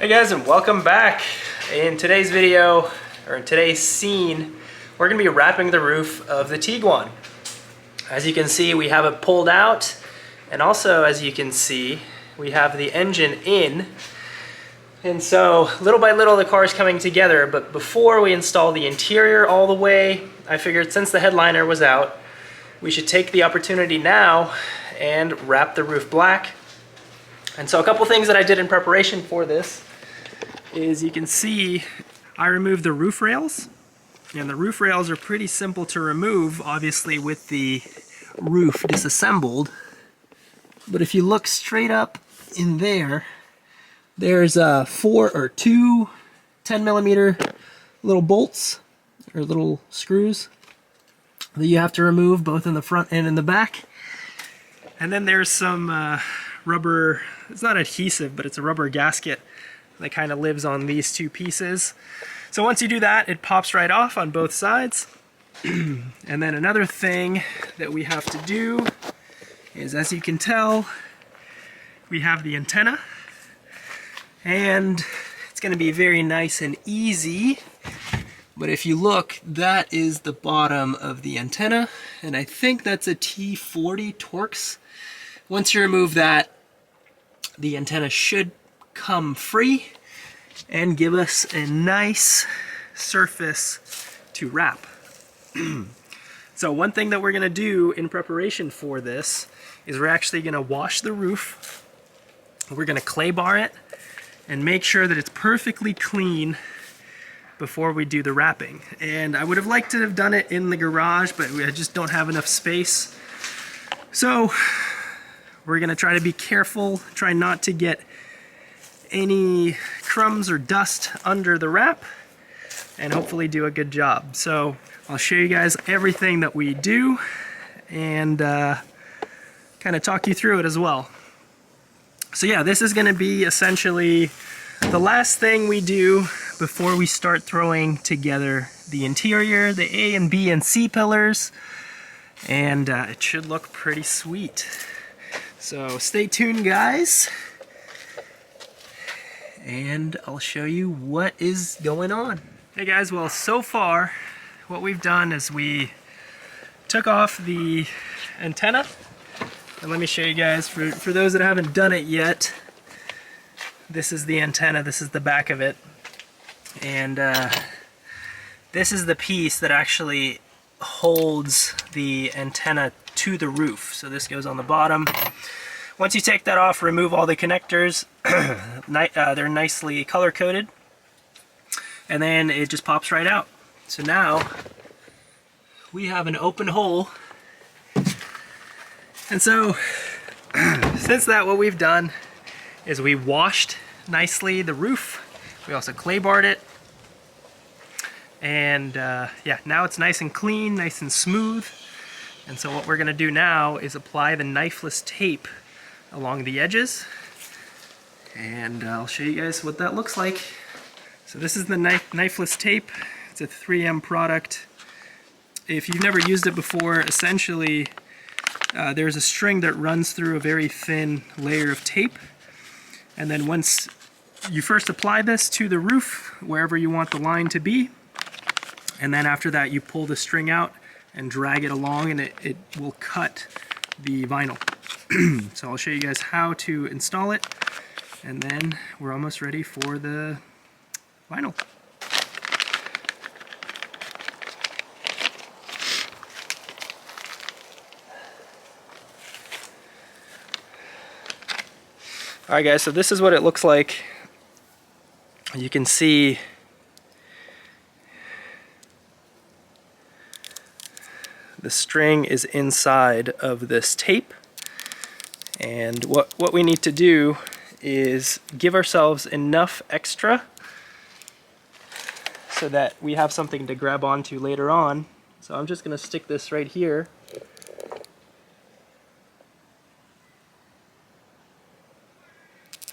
Hey guys, and welcome back. In today's video, or in today's scene, we're gonna be wrapping the roof of the Tiguan. As you can see, we have it pulled out, and also as you can see, we have the engine in. And so little by little the car is coming together, but before we install the interior all the way, I figured since the headliner was out, we should take the opportunity now and wrap the roof black. And so a couple things that I did in preparation for this is you can see I removed the roof rails, and the roof rails are pretty simple to remove, obviously with the roof disassembled. But if you look straight up in there, there's two 10mm little bolts or little screws that you have to remove both in the front and in the back. And then there's some rubber, it's not adhesive, but it's a rubber gasket that kind of lives on these two pieces. So once you do that, it pops right off on both sides. And then another thing that we have to do is, as you can tell, we have the antenna, and it's going to be very nice and easy. But if you look, that is the bottom of the antenna, and I think that's a T40 Torx. Once you remove that, the antenna should come free and give us a nice surface to wrap. So one thing that we're going to do in preparation for this is we're actually going to wash the roof. We're going to clay bar it and make sure that it's perfectly clean before we do the wrapping. And I would have liked to have done it in the garage, but we just don't have enough space. So we're going to try to be careful, try not to get any crumbs or dust under the wrap, and hopefully do a good job. So I'll show you guys everything that we do and kind of talk you through it as well. So yeah, this is going to be essentially the last thing we do before we start throwing together the interior, the A and B and C pillars, and it should look pretty sweet. So stay tuned, guys, and I'll show you what is going on. Hey guys, well, so far what we've done is we took off the antenna, and let me show you guys, for those that haven't done it yet, this is the antenna, this is the back of it, and this is the piece that actually holds the antenna to the roof. So this goes on the bottom. Once you take that off, remove all the connectors. They're nicely color coded, and then it just pops right out. So now we have an open hole. And so since that, what we've done is we washed nicely the roof. We also clay barred it, and yeah, now it's nice and clean, nice and smooth. And so what we're gonna do now is apply the Knifeless Tape along the edges, and I'll show you guys what that looks like. So this is the Knifeless Tape. It's a 3M product. If you've never used it before, essentially there's a string that runs through a very thin layer of tape, and then once you first apply this to the roof wherever you want the line to be, and then after that you pull the string out and drag it along, and it will cut the vinyl. So I'll show you guys how to install it, and then we're almost ready for the vinyl. Alright guys, so this is what it looks like. You can see the string is inside of this tape, and what we need to do is give ourselves enough extra so that we have something to grab onto later on. So I'm just going to stick this right here,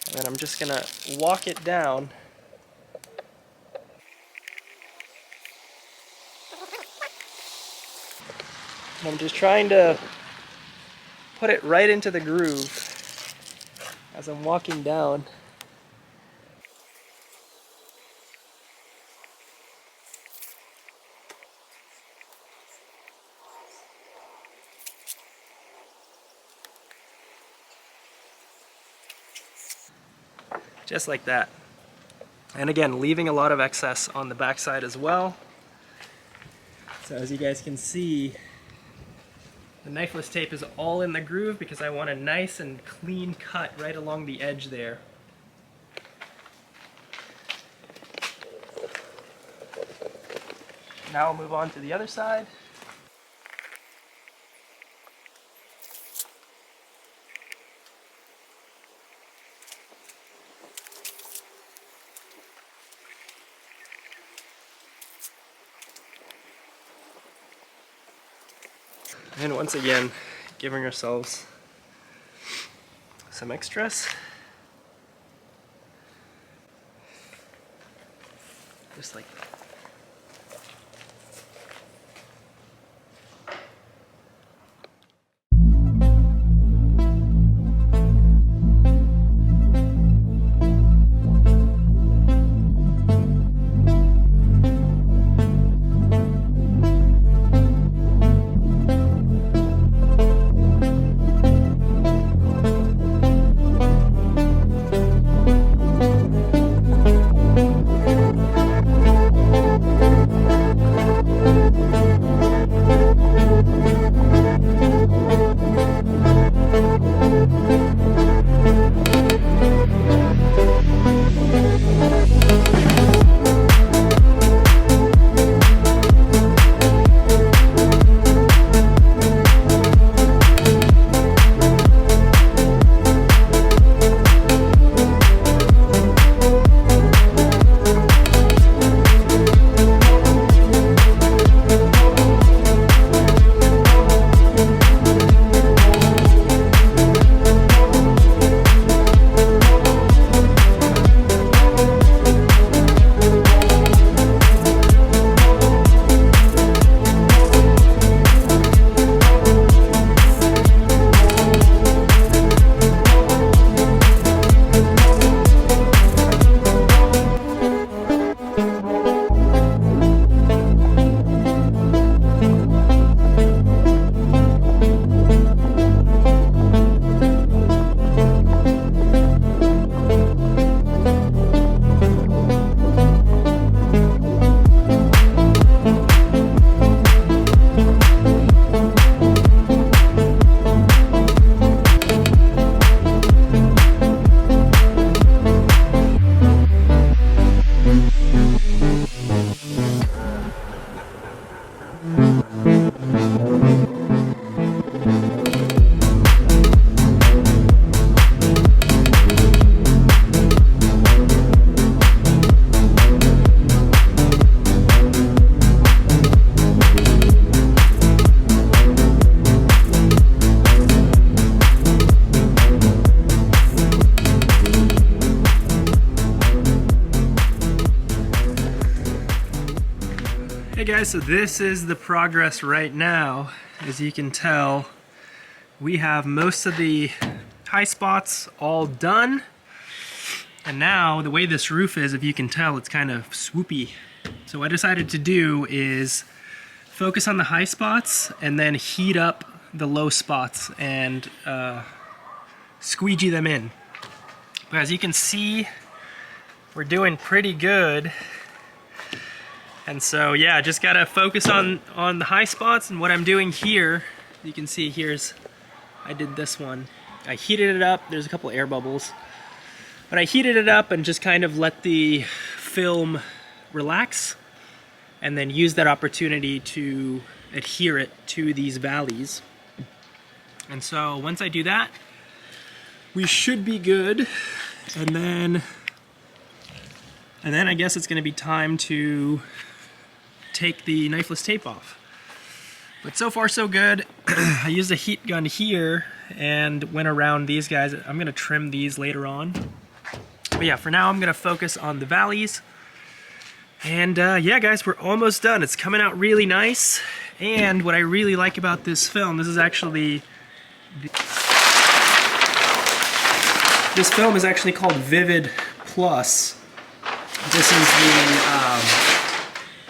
and then I'm just going to walk it down. And I'm just trying to put it right into the groove as I'm walking down. just like that. And again, leaving a lot of excess on the backside as well. So as you guys can see, the knifeless tape is all in the groove because I want a nice and clean cut right along the edge there. Now I'll move on to the other side. And once again, giving ourselves some extras. Just like that. Hey guys, so this is the progress right now. As you can tell, we have most of the high spots all done. And now the way this roof is, if you can tell, it's kind of swoopy. So what I decided to do is focus on the high spots and then heat up the low spots and squeegee them in. But as you can see, we're doing pretty good. And so yeah, just gotta focus on the high spots. And what I'm doing here, you can see I did this one. I heated it up, there's a couple air bubbles. But I heated it up and just kind of let the film relax and then use that opportunity to adhere it to these valleys. And so once I do that, we should be good. And then I guess it's gonna be time to take the knifeless tape off. But so far so good. I used a heat gun here and went around these guys. I'm gonna trim these later on. But yeah, for now I'm gonna focus on the valleys. And yeah guys, we're almost done. It's coming out really nice. And what I really like about this film, this film is actually called Vivvid Plus.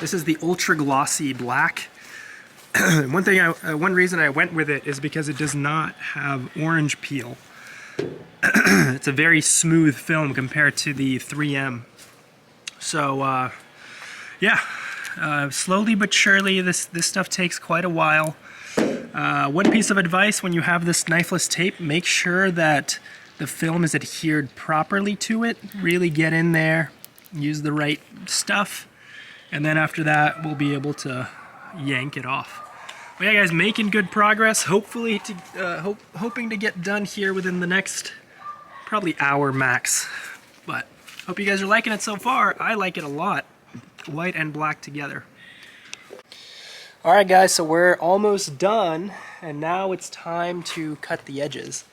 This is the ultra glossy black. One reason I went with it is because it does not have orange peel. it's a very smooth film compared to the 3M. So yeah, slowly but surely this stuff takes quite a while. One piece of advice when you have this knifeless tape, make sure that the film is adhered properly to it. Really get in there, use the right stuff, and then after that we'll be able to yank it off. But yeah guys, making good progress. Hopefully hoping to get done here within the next probably hour max. But hope you guys are liking it so far. I like it a lot. White and black together. Alright guys, so we're almost done, and now it's time to cut the edges.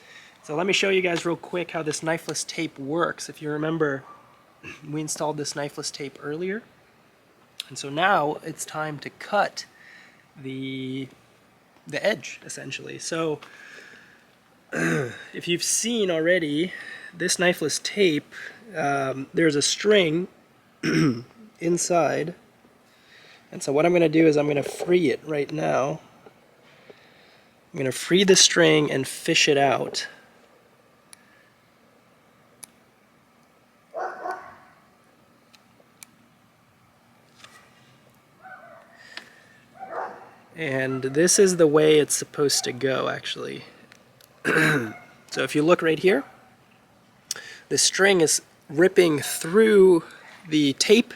So let me show you guys real quick how this knifeless tape works. If you remember, we installed this knifeless tape earlier. And so now it's time to cut the edge, essentially. So if you've seen already, this knifeless tape, there's a string inside. And so what I'm going to do is I'm going to free it right now. I'm going to free the string and fish it out. And this is the way it's supposed to go, actually. So if you look right here, the string is ripping through the tape,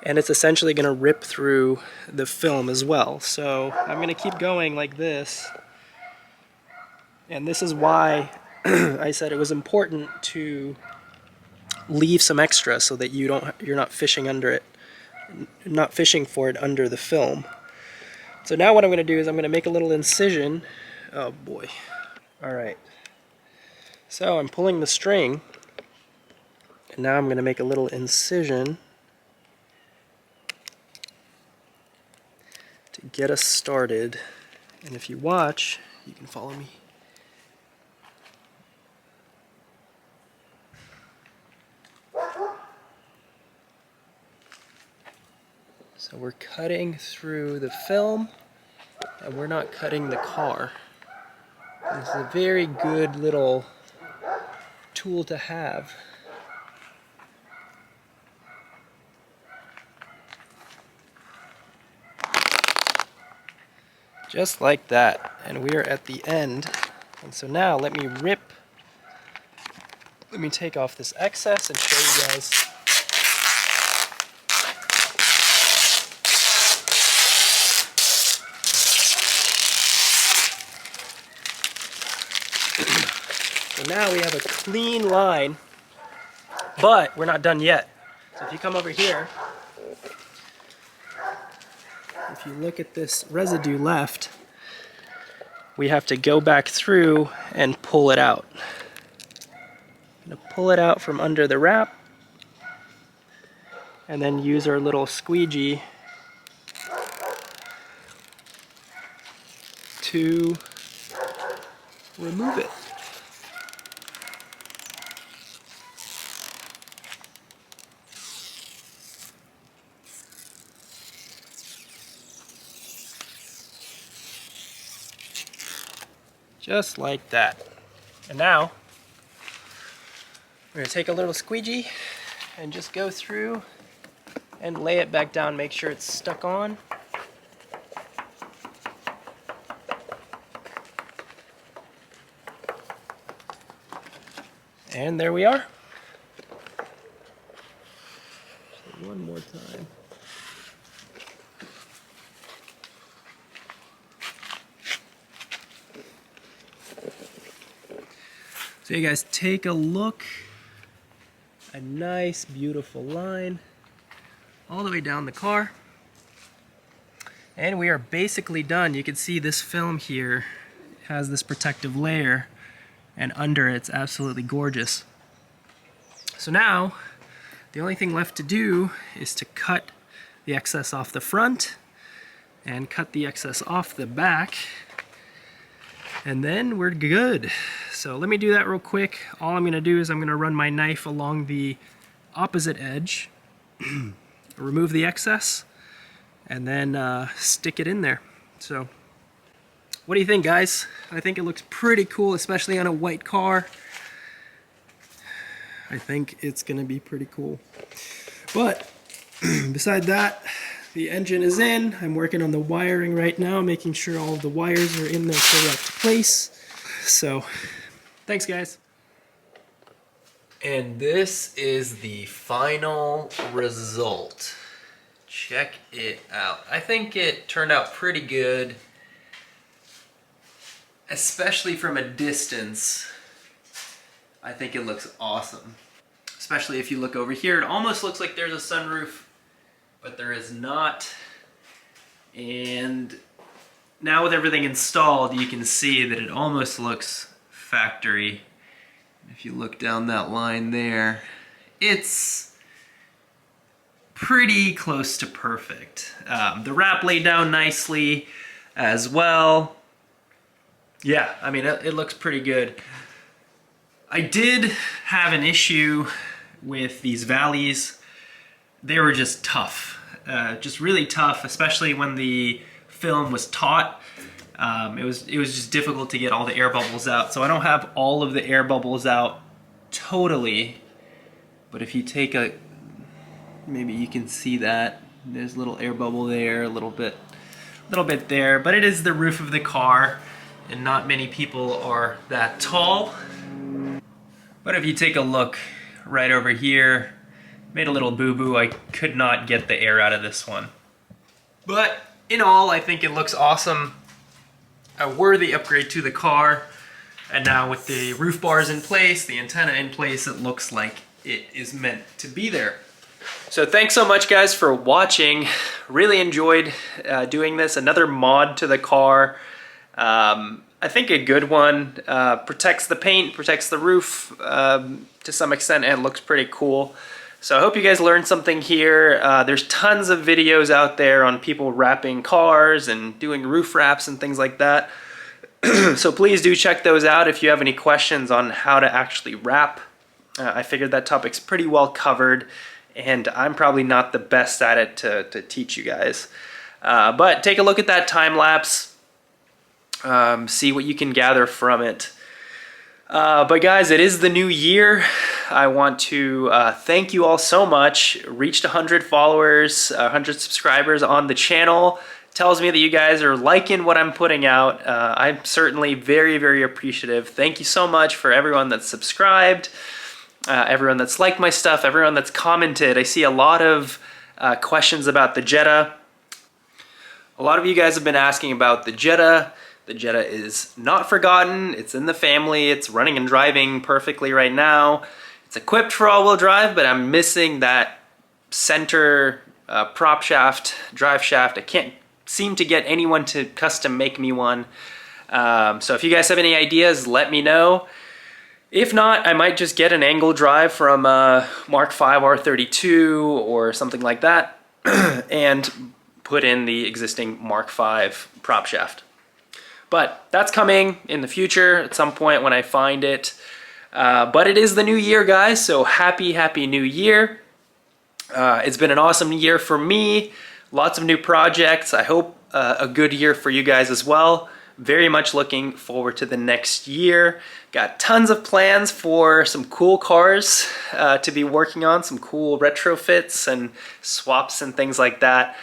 and it's essentially going to rip through the film as well. So I'm going to keep going like this. And this is why I said it was important to leave some extra so that you're not fishing under it, not fishing for it under the film. So now what I'm going to do is I'm going to make a little incision. Oh boy. Alright. So I'm pulling the string, and now I'm going to make a little incision to get us started. And if you watch, you can follow me. So we're cutting through the film, and we're not cutting the car. This is a very good little tool to have. Just like that, and we are at the end. And so now let me take off this excess and show you guys. So now we have a clean line, but we're not done yet. So if you come over here, if you look at this residue left, we have to go back through and pull it out. I'm going to pull it out from under the wrap, and then use our little squeegee to remove it. Just like that. And now, we're going to take a little squeegee and just go through and lay it back down, make sure it's stuck on. And there we are. So one more time. So you guys take a look. A nice, beautiful line all the way down the car. And we are basically done. You can see this film here has this protective layer, and under it's absolutely gorgeous. So now, the only thing left to do is to cut the excess off the front and cut the excess off the back, and then we're good. So let me do that real quick. All I'm going to do is I'm going to run my knife along the opposite edge, remove the excess, and then stick it in there. So What do you think, guys? I think it looks pretty cool, especially on a white car. I think it's gonna be pretty cool. But beside that, the engine is in. I'm working on the wiring right now, making sure all of the wires are in their correct place. So, thanks, guys. And this is the final result. Check it out. I think it turned out pretty good, especially from a distance. I think it looks awesome. Especially if you look over here, it almost looks like there's a sunroof, but there is not. And now with everything installed, you can see that it almost looks factory. If you look down that line there, it's pretty close to perfect. The wrap laid down nicely as well. Yeah, I mean, it looks pretty good. I did have an issue with these valleys. They were just tough, just really tough, especially when the film was taut. It was just difficult to get all the air bubbles out. So I don't have all of the air bubbles out totally, but if you take a, maybe you can see that there's a little air bubble there, a little bit there, but it is the roof of the car, and not many people are that tall. But if you take a look right over here, made a little boo-boo. I could not get the air out of this one. But in all, I think it looks awesome. A worthy upgrade to the car. And now with the roof bars in place, the antenna in place, it looks like it is meant to be there. So thanks so much, guys, for watching. Really enjoyed doing this. Another mod to the car. I think a good one. Protects the paint, protects the roof to some extent, and it looks pretty cool. So I hope you guys learned something here. There's tons of videos out there on people wrapping cars and doing roof wraps and things like that. So please do check those out if you have any questions on how to actually wrap. I figured that topic's pretty well covered, and I'm probably not the best at it to teach you guys. But take a look at that time lapse. See what you can gather from it. But guys, it is the new year. I want to thank you all so much. Reached 100 followers, 100 subscribers on the channel. Tells me that you guys are liking what I'm putting out. I'm certainly very, very appreciative. Thank you so much for everyone that's subscribed, everyone that's liked my stuff, everyone that's commented. I see a lot of questions about the Jetta. A lot of you guys have been asking about the Jetta. The Jetta is not forgotten. It's in the family. It's running and driving perfectly right now. It's equipped for all-wheel drive, but I'm missing that center prop shaft, drive shaft. I can't seem to get anyone to custom make me one. So if you guys have any ideas, let me know. If not, I might just get an angle drive from Mark V R32 or something like that and put in the existing Mark V prop shaft. But that's coming in the future at some point when I find it. But it is the new year, guys, so happy new year. It's been an awesome year for me. Lots of new projects. I hope a good year for you guys as well. Very much looking forward to the next year. Got tons of plans for some cool cars to be working on, some cool retrofits and swaps and things like that.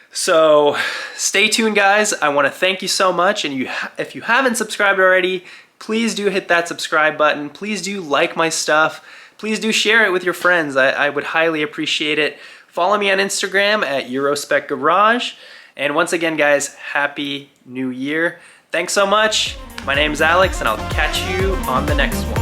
So stay tuned, guys. I want to thank you so much, and if you haven't subscribed already, please do hit that subscribe button. Please do like my stuff. Please do share it with your friends. I would highly appreciate it. Follow me on Instagram at Eurospec Garage. And once again, guys, Happy New Year. Thanks so much. My name's Alex, and I'll catch you on the next one.